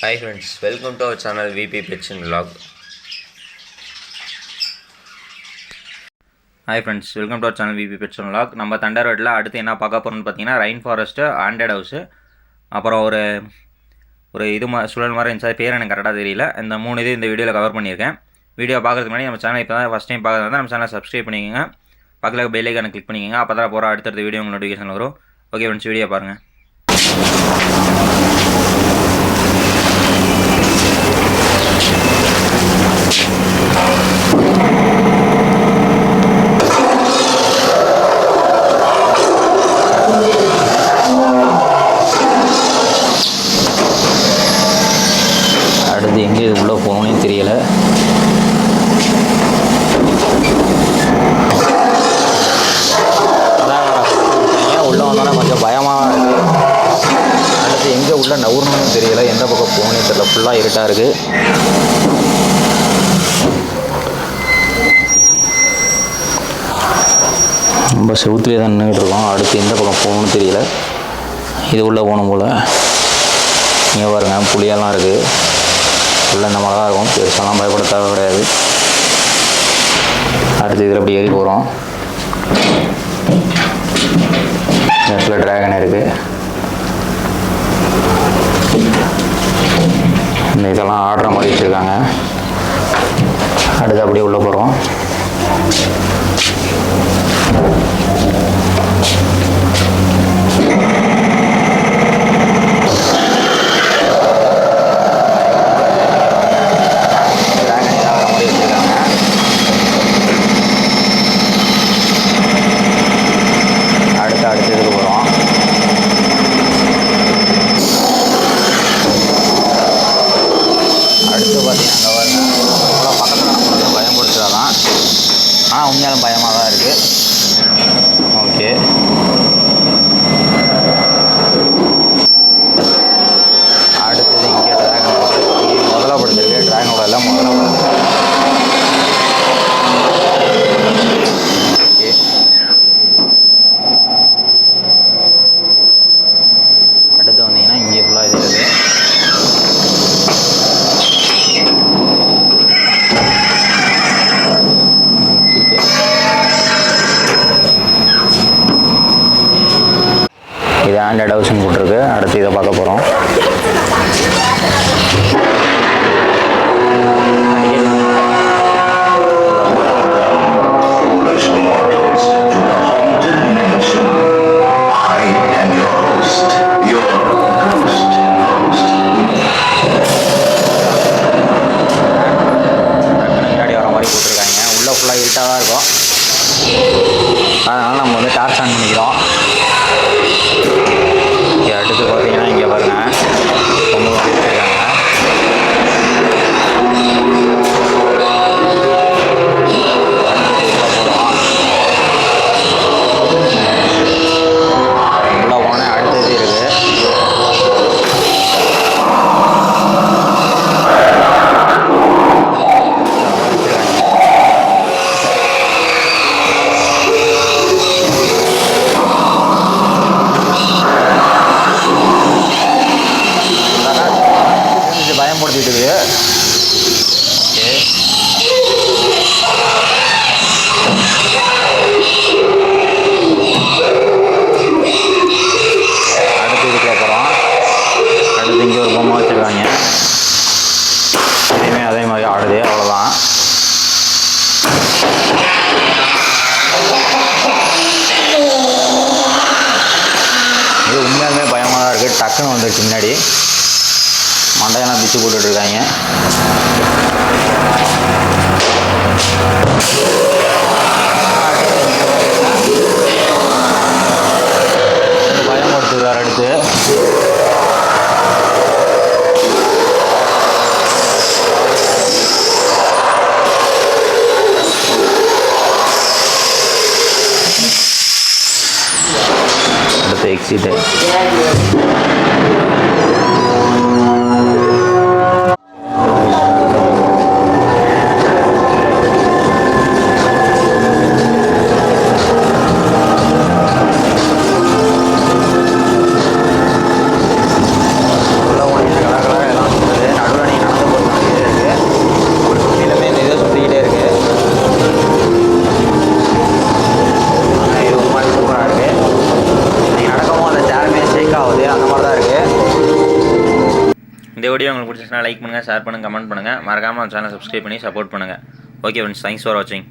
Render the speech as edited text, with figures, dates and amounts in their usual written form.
Hi friends, welcome to our channel VP Pets and Vlog. Hi friends, welcome to our channel VP Pets and Vlog. நம்ம Thunder ரோட்டில் அடுத்து என்ன பார்க்க போகிறோம்னு பார்த்தீங்கன்னா ரெயின் ஃபாரஸ்ட்டு ஹாண்டட் ஹவுஸு அப்புறம் ஒரு சுழல் மாதிரி இருந்துச்சு. பேர் எனக்கு கரெக்டாக தெரியல. இந்த 3 இது இந்த வீடியோவில் கவர் பண்ணியிருக்கேன். வீடியோ பார்க்குறதுக்கு முன்னாடி நம்ம சேனல் இப்போ தான் ஃபஸ்ட் டைம் பார்க்குறதா நம்ம சேனலை சப்ஸ்கிரைப் பண்ணிக்கோங்க. பக்கத்தில் பெல் ஐக்கானை கிளிக் பண்ணிக்கோங்க. அப்போ தான் போகிற அடுத்தடுத்த வீடியோ உங்களுக்கு நோட்டிஃபிகேஷன் வரும். ஓகே ஃப்ரெண்ட்ஸ், வீடியோ பாருங்கள். அடுத்து எங்கே இது உள்ளே போகணுன்னே தெரியலை. உள்ளே வந்தோன்னா கொஞ்சம் பயமாக இருக்குது. அடுத்து எங்கே உள்ளே நவுறணும்னு தெரியலை, எந்த பக்கம் போகணுன்னே தெரியல. ஃபுல்லாக இருட்டாக இருக்குது. நம்ம செவுத்துலேயே தான் நின்றுட்டு இருக்கோம். அடுத்து எந்த பக்கம் போகணுன்னு தெரியல. இது உள்ளே போகணும் போல். இங்கே பாருங்க, புளியெல்லாம் இருக்குது. உள்ள இந்த மாதிரி தான் இருக்கும். பெருசாலாம் பயப்பட தேவை கிடையாது. அடுத்து இதில் அப்படி ஏறி போகிறோம். இடத்துல ட்ராகன் இருக்குது. இந்த இதெல்லாம் ஆடுற மாதிரி வச்சுருக்காங்க. அடுத்து அப்படியே உள்ளே போகிறோம். ஆனால் உண்மையாலும் பயமாக தான் இருக்குது. ஓகே, அடுத்தது இங்கே ட்ராகன் இருக்குது. இங்கே முதல்ல படுத்துருக்கு. ட்ராகனோட எல்லாம் முதல்ல படுத்துருக்கு. ஓகே, அடுத்து வந்தீங்கன்னா இங்கே ஃபுல்லாக இது இருக்குது. இது ஹாண்டட் ஹவுஸ்ன்னு போட்டிருக்கு. அடுத்து இதை பார்க்க போகிறோம். முன்னாடி வர மாதிரி போட்டிருக்காங்க. உள்ளே ஃபுல்லாக இருட்டாக தான் இருக்கும். அதனால் நம்ம வந்து டார்ச் ஆன் பண்ணிக்கிறோம். அடுத்து பார்த்தீங்கன்னா இங்கே பாருங்க, பொண்ணு வச்சுருக்காங்க. உள்ள போன அடுத்தது இருக்குது. பயன்படுத்திட்டு இருக்குது. ஓகே, அடுத்து இதுக்குள்ள போகிறோம். அடுத்து இங்கே ஒரு பொம்மை வச்சுருக்காங்க. இதுவுமே அதே மாதிரி ஆடுது. அவ்வளோதான். இது உண்மையாலுமே பயமாக தான் இருக்குது. டக்குன்னு வந்துடுச்சு முன்னாடி. மண்டையெல்லாம் பிச்சு போட்டுட்ருக்காங்க. பயன்படுத்துகிறார். அடுத்து எக்ஸிட்டு. இந்த வீடியோ உங்களுக்கு பிடிச்சிச்சுன்னா லைக் பண்ணுங்கள், ஷேர் பண்ணுங்கள், கமெண்ட் பண்ணுங்கள். மறக்காமல் சேனல் சப்ஸ்கிரைப் பண்ணி சப்போர்ட் பண்ணுங்கள். ஓகே ஃப்ரெண்ட்ஸ், தேங்க்ஸ் ஃபார் வாட்சிங்.